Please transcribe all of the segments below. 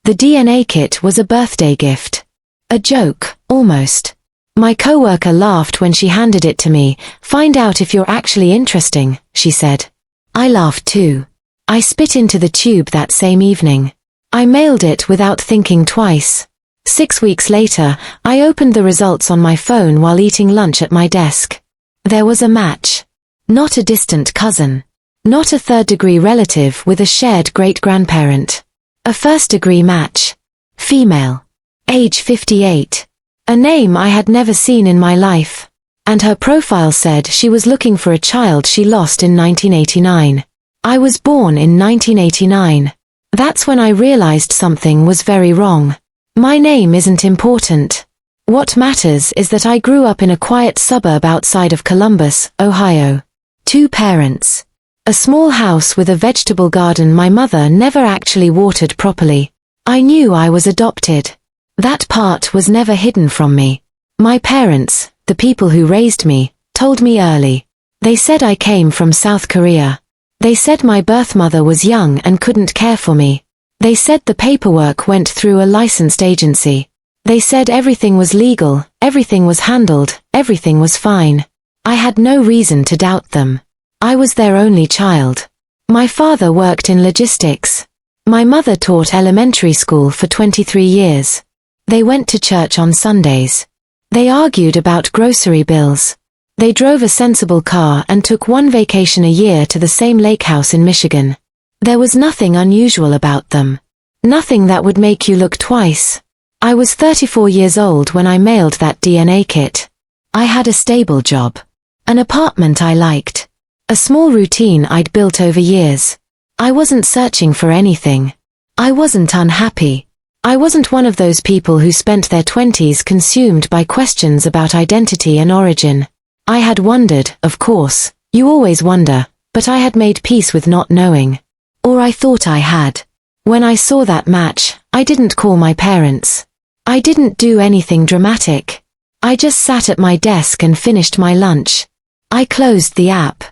The DNA kit was a birthday gift. A joke, almost. My coworker laughed when she handed it to me. "Find out if you're actually interesting," she said. I laughed too. I spit into the tube that same evening. I mailed it without thinking twice. 6 weeks later, I opened the results on my phone while eating lunch at my desk. There was a match. Not a distant cousin. Not a third-degree relative with a shared great-grandparent. A first-degree match. Female. Age 58. A name I had never seen in my life. And her profile said she was looking for a child she lost in 1989. I was born in 1989. That's when I realized something was very wrong. My name isn't important. What matters is that I grew up in a quiet suburb outside of Columbus, Ohio. 2 parents. A small house with a vegetable garden my mother never actually watered properly. I knew I was adopted. That part was never hidden from me. My parents, the people who raised me, told me early. They said I came from South Korea. They said my birth mother was young and couldn't care for me. They said the paperwork went through a licensed agency. They said everything was legal, everything was handled, everything was fine. I had no reason to doubt them. I was their only child. My father worked in logistics. My mother taught elementary school for 23 years. They went to church on Sundays. They argued about grocery bills. They drove a sensible car and took 1 vacation a year to the same lake house in Michigan. There was nothing unusual about them. Nothing that would make you look twice. I was 34 years old when I mailed that DNA kit. I had a stable job. An apartment I liked. A small routine I'd built over years. I wasn't searching for anything. I wasn't unhappy. I wasn't one of those people who spent their 20s consumed by questions about identity and origin. I had wondered, of course. You always wonder, but I had made peace with not knowing. Or I thought I had. When I saw that match, I didn't call my parents. I didn't do anything dramatic. I just sat at my desk and finished my lunch. I closed the app.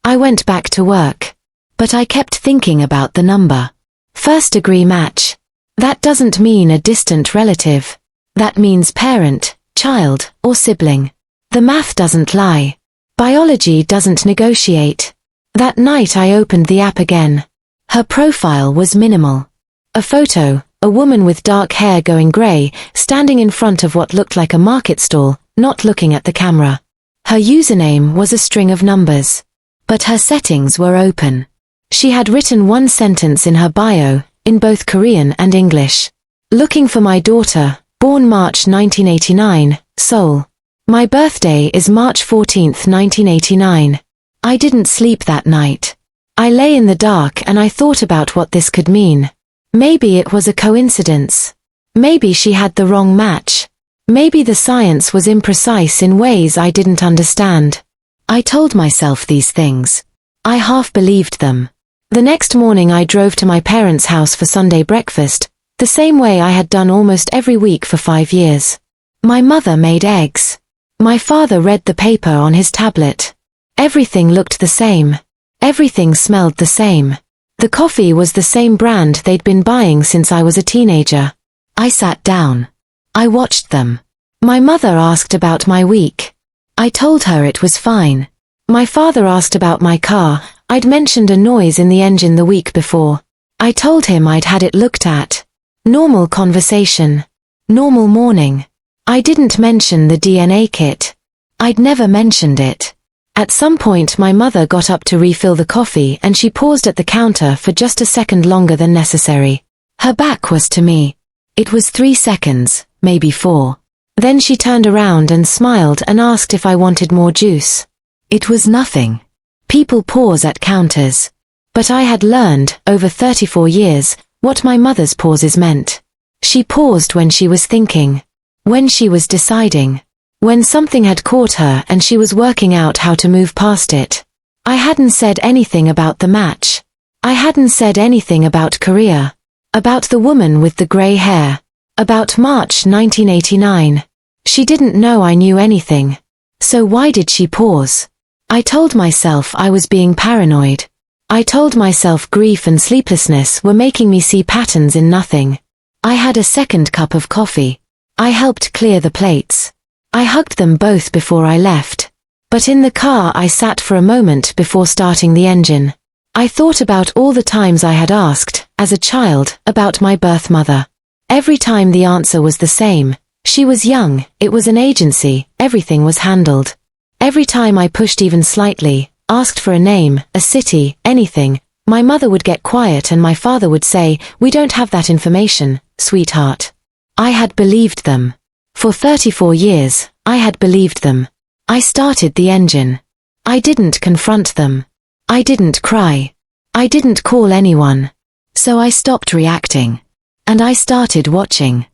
I went back to work. But I kept thinking about the number. First-degree match. That doesn't mean a distant relative. That means parent, child, or sibling. The math doesn't lie. Biology doesn't negotiate. That night I opened the app again. Her profile was minimal. A photo, a woman with dark hair going grey, standing in front of what looked like a market stall, not looking at the camera. Her username was a string of numbers. But her settings were open. She had written 1 sentence in her bio, in both Korean and English. Looking for my daughter, born March 1989, Seoul. My birthday is March 14, 1989. I didn't sleep that night. I lay in the dark and I thought about what this could mean. Maybe it was a coincidence. Maybe she had the wrong match. Maybe the science was imprecise in ways I didn't understand. I told myself these things. I half believed them. The next morning I drove to my parents' house for Sunday breakfast, the same way I had done almost every week for 5 years. My mother made eggs. My father read the paper on his tablet. Everything looked the same. Everything smelled the same. The coffee was the same brand they'd been buying since I was a teenager. I sat down. I watched them. My mother asked about my week. I told her it was fine. My father asked about my car. I'd mentioned a noise in the engine the week before. I told him I'd had it looked at. Normal conversation. Normal morning. I didn't mention the DNA kit. I'd never mentioned it. At some point my mother got up to refill the coffee and she paused at the counter for just a second longer than necessary. Her back was to me. It was 3 seconds, maybe 4. Then she turned around and smiled and asked if I wanted more juice. It was nothing. People pause at counters. But I had learned, over 34 years, what my mother's pauses meant. She paused when she was thinking. When she was deciding. When something had caught her and she was working out how to move past it. I hadn't said anything about the match. I hadn't said anything about Korea. About the woman with the grey hair. About March 1989. She didn't know I knew anything. So why did she pause? I told myself I was being paranoid. I told myself grief and sleeplessness were making me see patterns in nothing. I had a second cup of coffee. I helped clear the plates. I hugged them both before I left. But in the car I sat for a moment before starting the engine. I thought about all the times I had asked, as a child, about my birth mother. Every time the answer was the same. She was young, it was an agency, everything was handled. Every time I pushed even slightly, asked for a name, a city, anything, my mother would get quiet and my father would say, "We don't have that information, sweetheart." I had believed them. For 34 years, I had believed them. I started the engine. I didn't confront them. I didn't cry. I didn't call anyone. So I stopped reacting. And I started watching.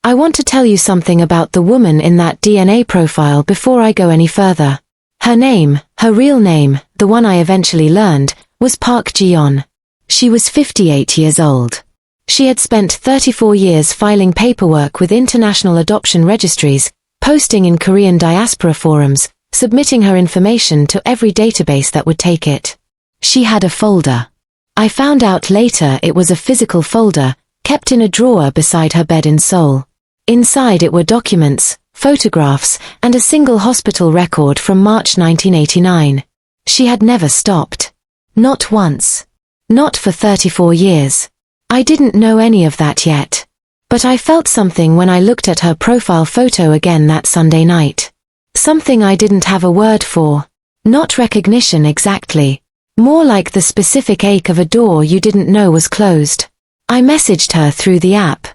I want to tell you something about the woman in that DNA profile before I go any further. Her name, her real name, the one I eventually learned, was Park Ji-yeon. She was 58 years old. She had spent 34 years filing paperwork with international adoption registries, posting in Korean diaspora forums, submitting her information to every database that would take it. She had a folder. I found out later it was a physical folder, kept in a drawer beside her bed in Seoul. Inside it were documents, photographs, and a single hospital record from March 1989. She had never stopped. Not once. Not for 34 years. I didn't know any of that yet. But I felt something when I looked at her profile photo again that Sunday night. Something I didn't have a word for. Not recognition exactly. More like the specific ache of a door you didn't know was closed. I messaged her through the app.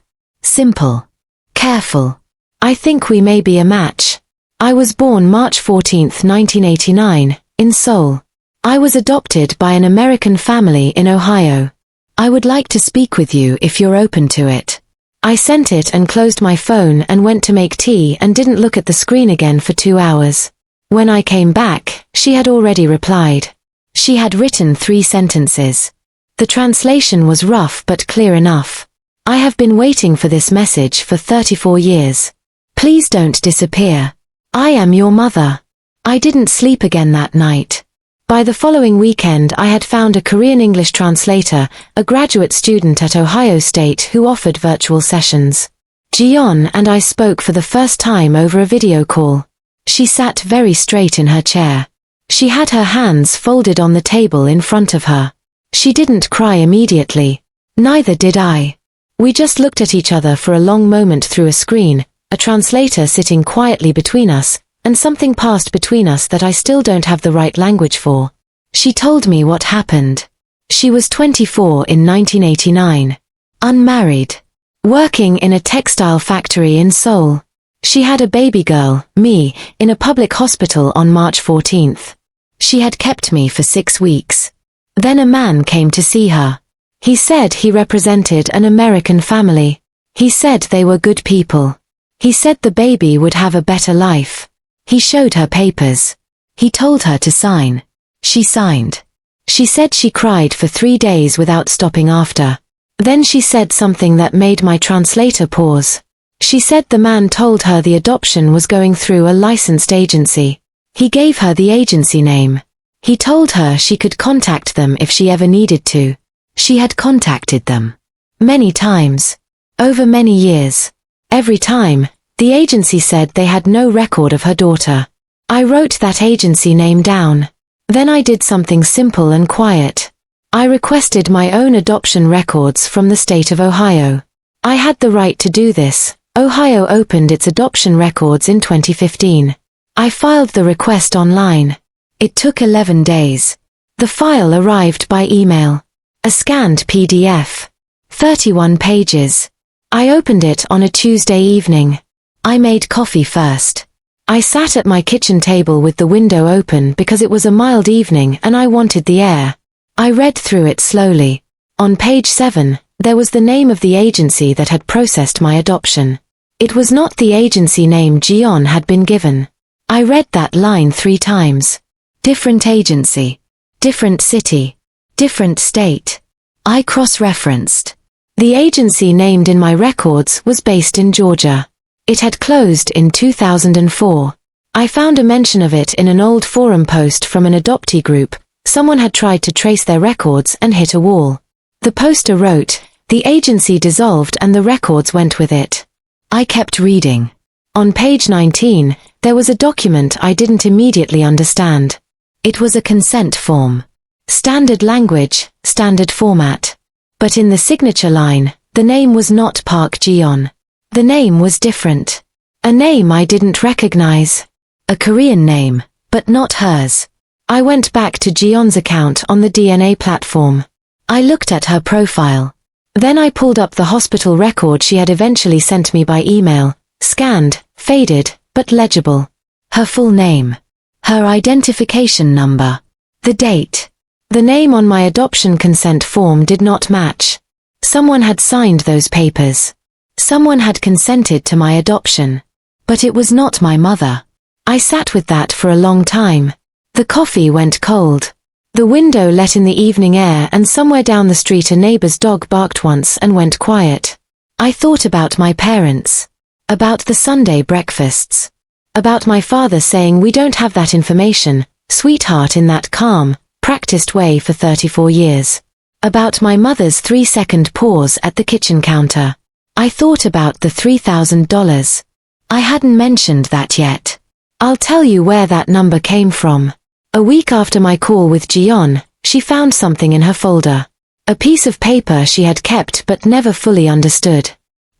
Simple. Careful. I think we may be a match. I was born March 14, 1989, in Seoul. I was adopted by an American family in Ohio. I would like to speak with you if you're open to it. I sent it and closed my phone and went to make tea and didn't look at the screen again for 2 hours. When I came back, she had already replied. She had written 3 sentences. The translation was rough but clear enough. I have been waiting for this message for 34 years. Please don't disappear. I am your mother. I didn't sleep again that night. By the following weekend I had found a Korean English translator, a graduate student at Ohio State who offered virtual sessions. Ji-yeon and I spoke for the first time over a video call. She sat very straight in her chair. She had her hands folded on the table in front of her. She didn't cry immediately. Neither did I. We just looked at each other for a long moment through a screen, a translator sitting quietly between us, and something passed between us that I still don't have the right language for. She told me what happened. She was 24 in 1989. Unmarried. Working in a textile factory in Seoul. She had a baby girl, me, in a public hospital on March 14th. She had kept me for 6 weeks. Then a man came to see her. He said he represented an American family. He said they were good people. He said the baby would have a better life. He showed her papers. He told her to sign. She signed. She said she cried for 3 days without stopping after. Then she said something that made my translator pause. She said the man told her the adoption was going through a licensed agency. He gave her the agency name. He told her she could contact them if she ever needed to. She had contacted them. Many times. Over many years. Every time, the agency said they had no record of her daughter. I wrote that agency name down. Then I did something simple and quiet. I requested my own adoption records from the state of Ohio. I had the right to do this. Ohio opened its adoption records in 2015. I filed the request online. It took 11 days. The file arrived by email. A scanned PDF. 31 pages. I opened it on a Tuesday evening. I made coffee first. I sat at my kitchen table with the window open because it was a mild evening and I wanted the air. I read through it slowly. On page 7, there was the name of the agency that had processed my adoption. It was not the agency name Ji-yeon had been given. I read that line 3 times. Different agency. Different city. Different state. I cross-referenced. The agency named in my records was based in Georgia. It had closed in 2004. I found a mention of it in an old forum post from an adoptee group. Someone had tried to trace their records and hit a wall. The poster wrote, The agency dissolved and the records went with it. I kept reading. On page 19, there was a document I didn't immediately understand. It was a consent form. Standard language, standard format. But in the signature line, the name was not Park Ji-yeon. The name was different. A name I didn't recognize. A Korean name, but not hers. I went back to Ji-yeon's account on the DNA platform. I looked at her profile. Then I pulled up the hospital record she had eventually sent me by email, scanned, faded, but legible. Her full name. Her identification number. The date. The name on my adoption consent form did not match. Someone had signed those papers. Someone had consented to my adoption. But it was not my mother. I sat with that for a long time. The coffee went cold. The window let in the evening air, and somewhere down the street a neighbor's dog barked once and went quiet. I thought about my parents. About the Sunday breakfasts. About my father saying we don't have that information, sweetheart, in that calm, practiced way for 34 years. About my mother's 3-second pause at the kitchen counter. I thought about the $3,000. I hadn't mentioned that yet. I'll tell you where that number came from. A week after my call with Ji-yeon, she found something in her folder. A piece of paper she had kept but never fully understood.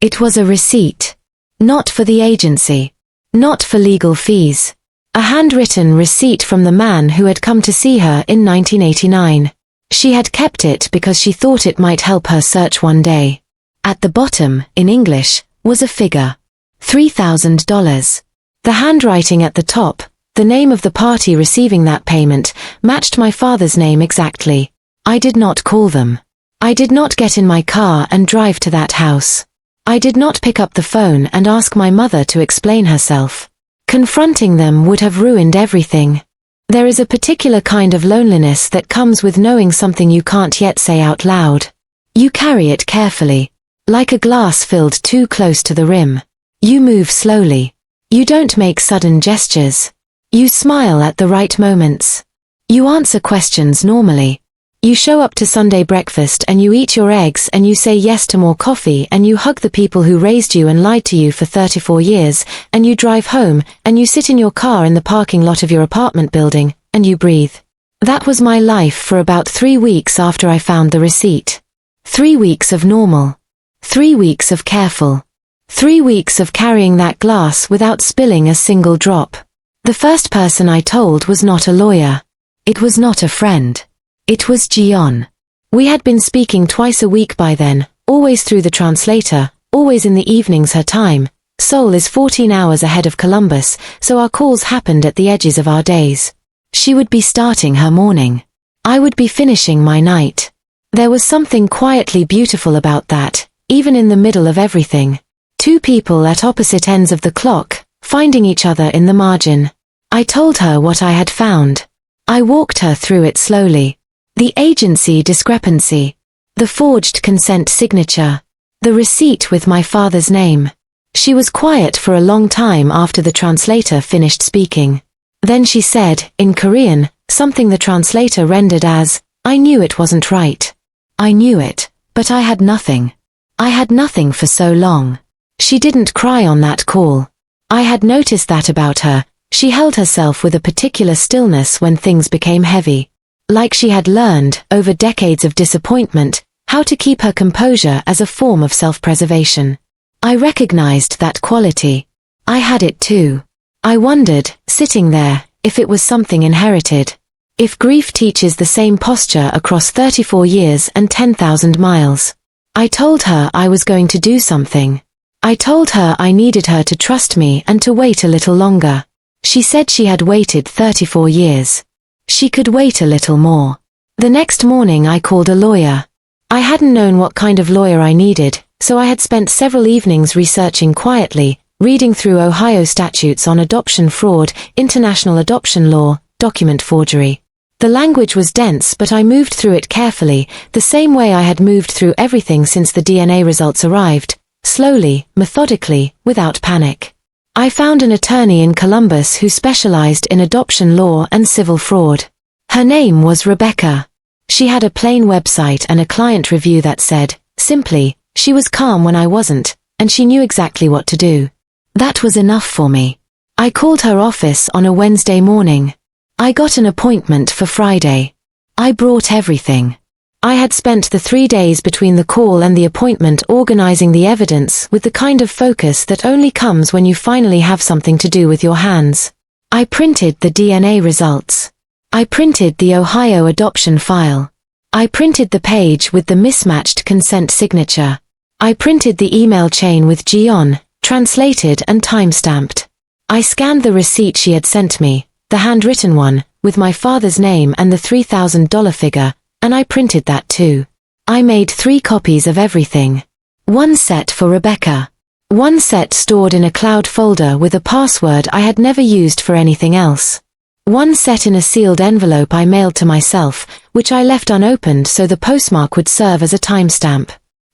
It was a receipt. Not for the agency. Not for legal fees. A handwritten receipt from the man who had come to see her in 1989. She had kept it because she thought it might help her search one day. At the bottom, in English, was a figure. $3,000. The handwriting at the top, the name of the party receiving that payment, matched my father's name exactly. I did not call them. I did not get in my car and drive to that house. I did not pick up the phone and ask my mother to explain herself. Confronting them would have ruined everything. There is a particular kind of loneliness that comes with knowing something you can't yet say out loud. You carry it carefully. Like a glass filled too close to the rim. You move slowly. You don't make sudden gestures. You smile at the right moments. You answer questions normally. You show up to Sunday breakfast and you eat your eggs and you say yes to more coffee and you hug the people who raised you and lied to you for 34 years and you drive home and you sit in your car in the parking lot of your apartment building and you breathe. That was my life for about 3 weeks after I found the receipt. 3 weeks of normal. 3 weeks of careful. 3 weeks of carrying that glass without spilling a single drop. The first person I told was not a lawyer. It was not a friend. It was Ji-yeon. We had been speaking twice a week by then, always through the translator, always in the evenings her time. Seoul is 14 hours ahead of Columbus, so our calls happened at the edges of our days. She would be starting her morning. I would be finishing my night. There was something quietly beautiful about that, even in the middle of everything. Two people at opposite ends of the clock, finding each other in the margin. I told her what I had found. I walked her through it slowly. The agency discrepancy. The forged consent signature. The receipt with my father's name. She was quiet for a long time after the translator finished speaking. Then she said, in Korean, something the translator rendered as, I knew it wasn't right. I knew it, but I had nothing. I had nothing for so long. She didn't cry on that call. I had noticed that about her. She held herself with a particular stillness when things became heavy. Like she had learned, over decades of disappointment, how to keep her composure as a form of self-preservation. I recognized that quality. I had it too. I wondered, sitting there, if it was something inherited. If grief teaches the same posture across 34 years and 10,000 miles. I told her I was going to do something. I told her I needed her to trust me and to wait a little longer. She said she had waited 34 years. She could wait a little more. The next morning I called a lawyer. I hadn't known what kind of lawyer I needed, so I had spent several evenings researching quietly, reading through Ohio statutes on adoption fraud, international adoption law, document forgery. The language was dense, but I moved through it carefully, the same way I had moved through everything since the DNA results arrived, slowly, methodically, without panic. I found an attorney in Columbus who specialized in adoption law and civil fraud. Her name was Rebecca. She had a plain website and a client review that said, Simply, she was calm when I wasn't, and she knew exactly what to do. That was enough for me. I called her office on a Wednesday morning. I got an appointment for Friday. I brought everything. I had spent the 3 days between the call and the appointment organizing the evidence with the kind of focus that only comes when you finally have something to do with your hands. I printed the DNA results. I printed the Ohio adoption file. I printed the page with the mismatched consent signature. I printed the email chain with Gion, translated and time-stamped. I scanned the receipt she had sent me, the handwritten one, with my father's name and the $3,000 figure, and I printed that too. I made 3 copies of everything. 1 set for Rebecca. 1 set stored in a cloud folder with a password I had never used for anything else. 1 set in a sealed envelope I mailed to myself, which I left unopened so the postmark would serve as a timestamp.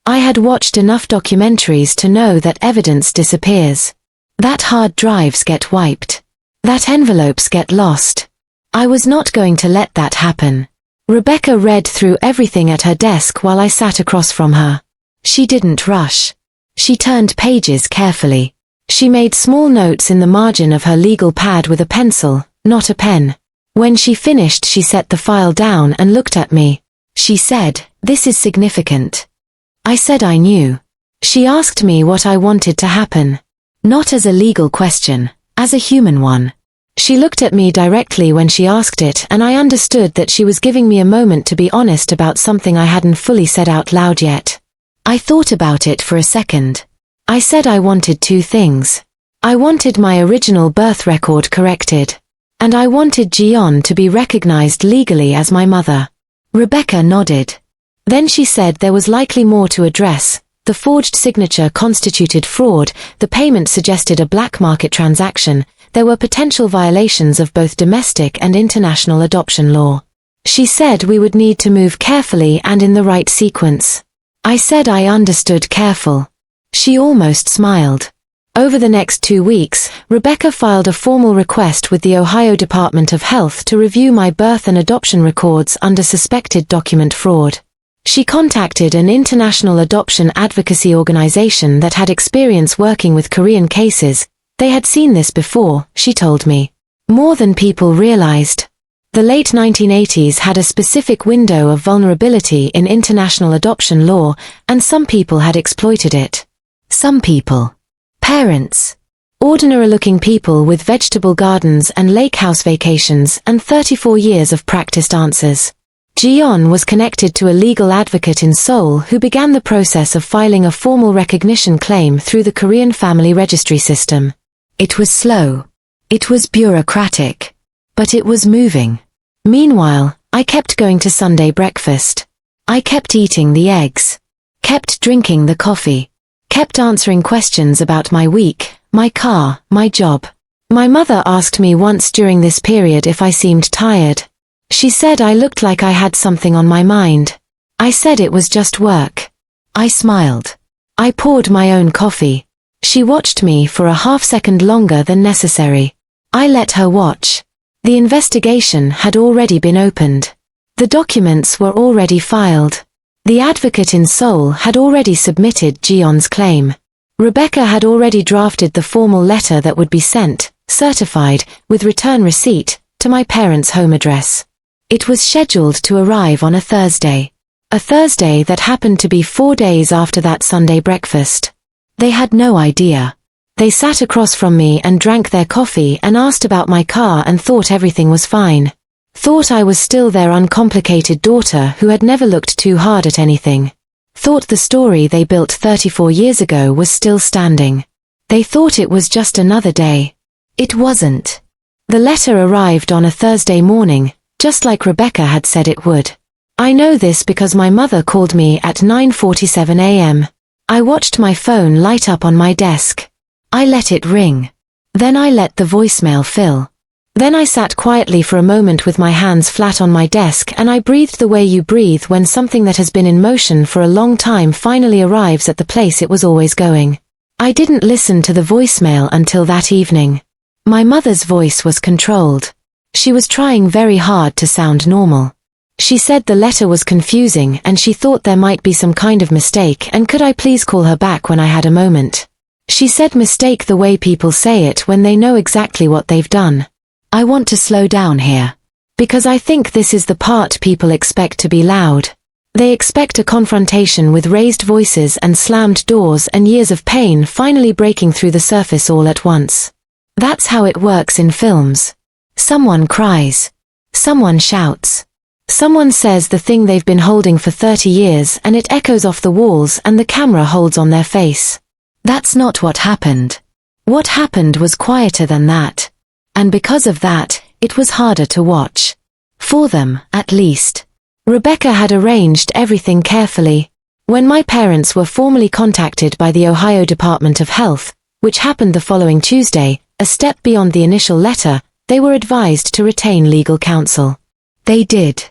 I had watched enough documentaries to know that evidence disappears. That hard drives get wiped. That envelopes get lost. I was not going to let that happen. Rebecca read through everything at her desk while I sat across from her. She didn't rush. She turned pages carefully. She made small notes in the margin of her legal pad with a pencil, not a pen. When she finished, she set the file down and looked at me. She said, "This is significant." I said I knew. She asked me what I wanted to happen. Not as a legal question, as a human one. She looked at me directly when she asked it, and I understood that she was giving me a moment to be honest about something I hadn't fully said out loud yet. I thought about it for a second. I said I wanted 2 things. I wanted my original birth record corrected. And I wanted Gion to be recognized legally as my mother. Rebecca nodded. Then she said there was likely more to address. The forged signature constituted fraud, the payment suggested a black market transaction, there were potential violations of both domestic and international adoption law. She said we would need to move carefully and in the right sequence. I said I understood careful. She almost smiled. Over the next 2 weeks, Rebecca filed a formal request with the Ohio Department of Health to review my birth and adoption records under suspected document fraud. She contacted an international adoption advocacy organization that had experience working with Korean cases. They had seen this before, she told me. More than people realized. The late 1980s had a specific window of vulnerability in international adoption law, and some people had exploited it. Some people. Parents. Ordinary-looking people with vegetable gardens and lake house vacations and 34 years of practiced answers. Gion was connected to a legal advocate in Seoul who began the process of filing a formal recognition claim through the Korean family registry system. It was slow. It was bureaucratic. But it was moving. Meanwhile, I kept going to Sunday breakfast. I kept eating the eggs. Kept drinking the coffee. Kept answering questions about my week, my car, my job. My mother asked me once during this period if I seemed tired. She said I looked like I had something on my mind. I said it was just work. I smiled. I poured my own coffee. She watched me for a half-second longer than necessary. I let her watch. The investigation had already been opened. The documents were already filed. The advocate in Seoul had already submitted Gion's claim. Rebecca had already drafted the formal letter that would be sent, certified, with return receipt, to my parents' home address. It was scheduled to arrive on a Thursday. A Thursday that happened to be 4 days after that Sunday breakfast. They had no idea. They sat across from me and drank their coffee and asked about my car and thought everything was fine. Thought I was still their uncomplicated daughter who had never looked too hard at anything. Thought the story they built 34 years ago was still standing. They thought it was just another day. It wasn't. The letter arrived on a Thursday morning, just like Rebecca had said it would. I know this because my mother called me at 9:47 a.m. I watched my phone light up on my desk. I let it ring. Then I let the voicemail fill. Then I sat quietly for a moment with my hands flat on my desk and I breathed the way you breathe when something that has been in motion for a long time finally arrives at the place it was always going. I didn't listen to the voicemail until that evening. My mother's voice was controlled. She was trying very hard to sound normal. She said the letter was confusing and she thought there might be some kind of mistake and could I please call her back when I had a moment. She said mistake the way people say it when they know exactly what they've done. I want to slow down here. Because I think this is the part people expect to be loud. They expect a confrontation with raised voices and slammed doors and years of pain finally breaking through the surface all at once. That's how it works in films. Someone cries. Someone shouts. Someone says the thing they've been holding for 30 years and it echoes off the walls and the camera holds on their face. That's not what happened. What happened was quieter than that. And because of that, it was harder to watch. For them, at least. Rebecca had arranged everything carefully. When my parents were formally contacted by the Ohio Department of Health, which happened the following Tuesday, a step beyond the initial letter, they were advised to retain legal counsel. They did.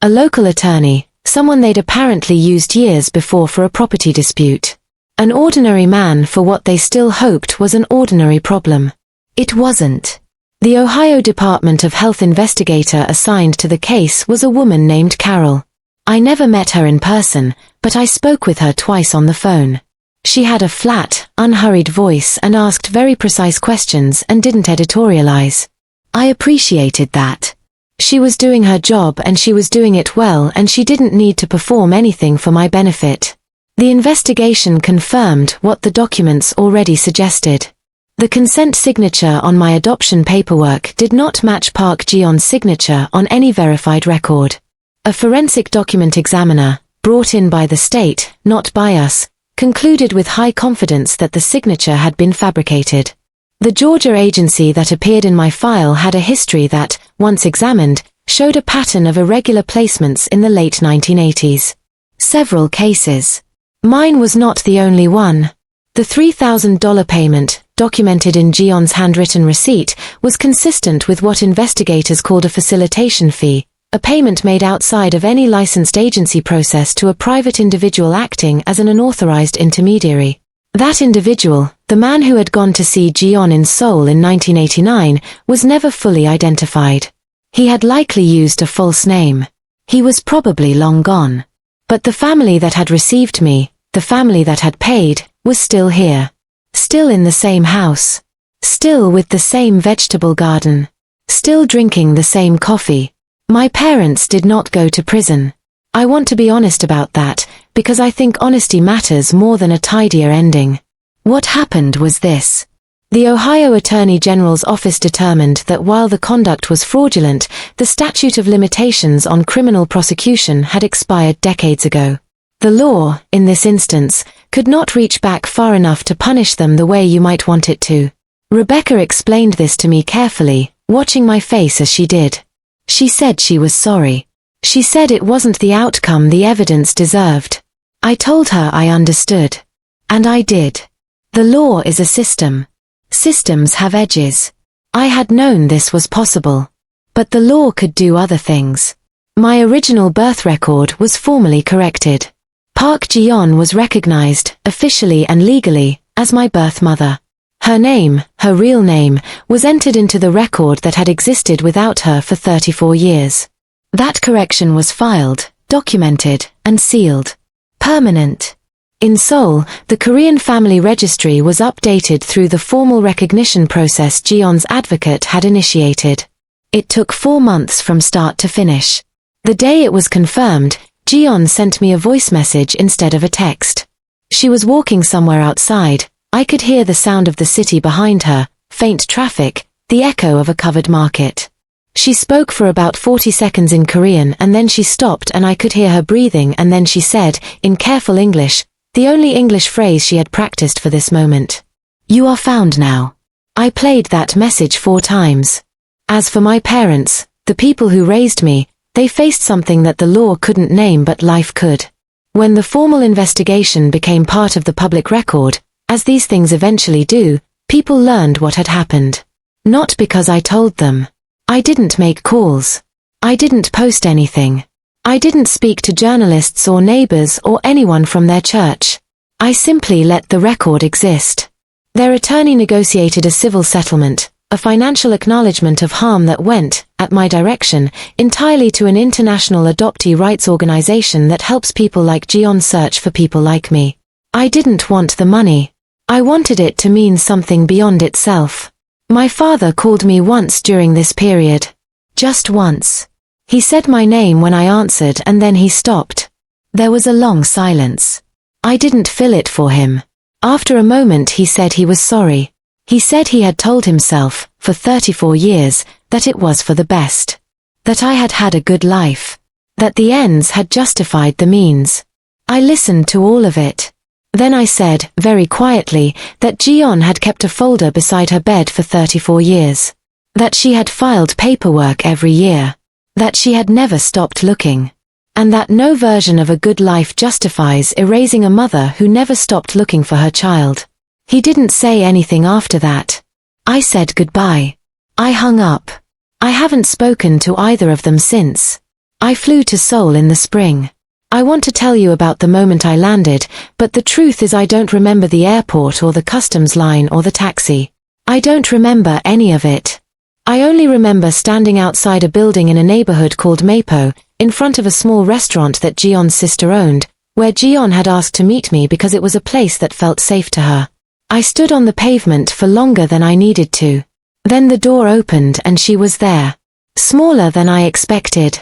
A local attorney, someone they'd apparently used years before for a property dispute. An ordinary man for what they still hoped was an ordinary problem. It wasn't. The Ohio Department of Health investigator assigned to the case was a woman named Carol. I never met her in person, but I spoke with her twice on the phone. She had a flat, unhurried voice and asked very precise questions and didn't editorialize. I appreciated that. She was doing her job and she was doing it well and she didn't need to perform anything for my benefit. The investigation confirmed what the documents already suggested. The consent signature on my adoption paperwork did not match Park Ji-yeon's signature on any verified record. A forensic document examiner, brought in by the state, not by us, concluded with high confidence that the signature had been fabricated. The Georgia agency that appeared in my file had a history that, once examined, showed a pattern of irregular placements in the late 1980s. Several cases. Mine was not the only one. The $3,000 payment, documented in Ji-yeon's handwritten receipt, was consistent with what investigators called a facilitation fee, a payment made outside of any licensed agency process to a private individual acting as an unauthorized intermediary. That individual, the man who had gone to see Ji-yeon in Seoul in 1989, was never fully identified. He had likely used a false name. He was probably long gone. But the family that had received me, the family that had paid, was still here. Still in the same house. Still with the same vegetable garden. Still drinking the same coffee. My parents did not go to prison. I want to be honest about that, because I think honesty matters more than a tidier ending. What happened was this. The Ohio Attorney General's office determined that while the conduct was fraudulent, the statute of limitations on criminal prosecution had expired decades ago. The law, in this instance, could not reach back far enough to punish them the way you might want it to. Rebecca explained this to me carefully, watching my face as she did. She said she was sorry. She said it wasn't the outcome the evidence deserved. I told her I understood. And I did. The law is a system. Systems have edges. I had known this was possible. But the law could do other things. My original birth record was formally corrected. Park Ji-yeon was recognized, officially and legally, as my birth mother. Her name, her real name, was entered into the record that had existed without her for 34 years. That correction was filed, documented, and sealed. Permanent. In Seoul, the Korean family registry was updated through the formal recognition process Ji-yeon's advocate had initiated. It took 4 months from start to finish. The day it was confirmed, Ji-yeon sent me a voice message instead of a text. She was walking somewhere outside. I could hear the sound of the city behind her, faint traffic, the echo of a covered market. She spoke for about 40 seconds in Korean and then she stopped and I could hear her breathing and then she said, in careful English, the only English phrase she had practiced for this moment. You are found now. I played that message 4 times. As for my parents, the people who raised me, they faced something that the law couldn't name but life could. When the formal investigation became part of the public record, as these things eventually do, people learned what had happened. Not because I told them. I didn't make calls. I didn't post anything. I didn't speak to journalists or neighbors or anyone from their church. I simply let the record exist. Their attorney negotiated a civil settlement, a financial acknowledgement of harm that went, at my direction, entirely to an international adoptee rights organization that helps people like Jion search for people like me. I didn't want the money. I wanted it to mean something beyond itself. My father called me once during this period. Just once. He said my name when I answered and then he stopped. There was a long silence. I didn't fill it for him. After a moment he said he was sorry. He said he had told himself, for 34 years, that it was for the best. That I had had a good life. That the ends had justified the means. I listened to all of it. Then I said, very quietly, that Jion had kept a folder beside her bed for 34 years. That she had filed paperwork every year. That she had never stopped looking. And that no version of a good life justifies erasing a mother who never stopped looking for her child. He didn't say anything after that. I said goodbye. I hung up. I haven't spoken to either of them since. I flew to Seoul in the spring. I want to tell you about the moment I landed, but the truth is I don't remember the airport or the customs line or the taxi. I don't remember any of it. I only remember standing outside a building in a neighborhood called Mapo, in front of a small restaurant that Jion's sister owned, where Jion had asked to meet me because it was a place that felt safe to her. I stood on the pavement for longer than I needed to. Then the door opened and she was there. Smaller than I expected.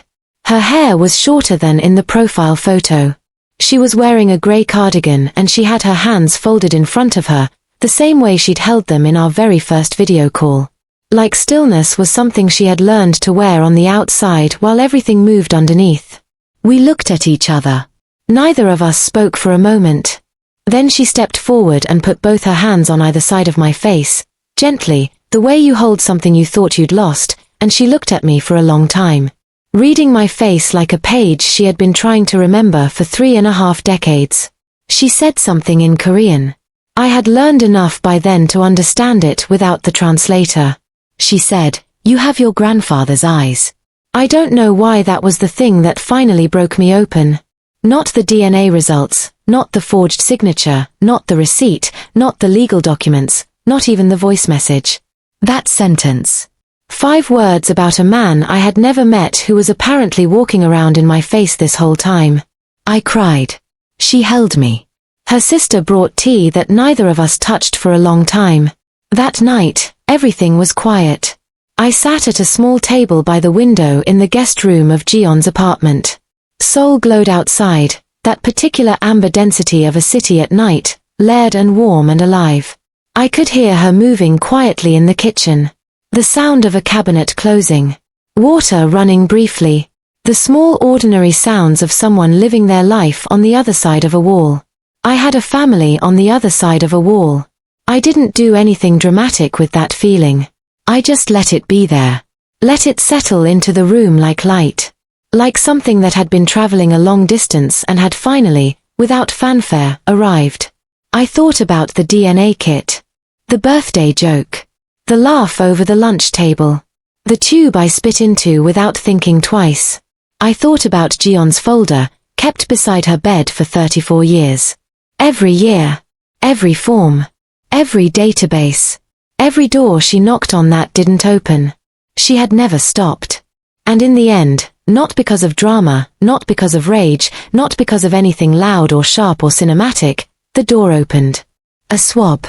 Her hair was shorter than in the profile photo. She was wearing a grey cardigan and she had her hands folded in front of her, the same way she'd held them in our very first video call. Like stillness was something she had learned to wear on the outside while everything moved underneath. We looked at each other. Neither of us spoke for a moment. Then she stepped forward and put both her hands on either side of my face, gently, the way you hold something you thought you'd lost, and she looked at me for a long time. Reading my face like a page she had been trying to remember for 3.5 decades. She said something in Korean. I had learned enough by then to understand it without the translator. She said, "You have your grandfather's eyes." I don't know why that was the thing that finally broke me open. Not the DNA results, not the forged signature, not the receipt, not the legal documents, not even the voice message. That sentence. 5 words about a man I had never met who was apparently walking around in my face this whole time. I cried. She held me. Her sister brought tea that neither of us touched for a long time. That night, everything was quiet. I sat at a small table by the window in the guest room of Jion's apartment. Seoul glowed outside, that particular amber density of a city at night, layered and warm and alive. I could hear her moving quietly in the kitchen. The sound of a cabinet closing. Water running briefly. The small ordinary sounds of someone living their life on the other side of a wall. I had a family on the other side of a wall. I didn't do anything dramatic with that feeling. I just let it be there. Let it settle into the room like light. Like something that had been traveling a long distance and had finally, without fanfare, arrived. I thought about the DNA kit. The birthday joke. The laugh over the lunch table. The tube I spit into without thinking twice. I thought about Jion's folder, kept beside her bed for 34 years. Every year. Every form. Every database. Every door she knocked on that didn't open. She had never stopped. And in the end, not because of drama, not because of rage, not because of anything loud or sharp or cinematic, the door opened. A swab.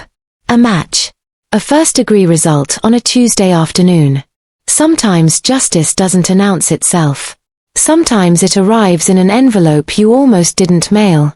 A match. A first-degree result on a Tuesday afternoon. Sometimes justice doesn't announce itself. Sometimes it arrives in an envelope you almost didn't mail.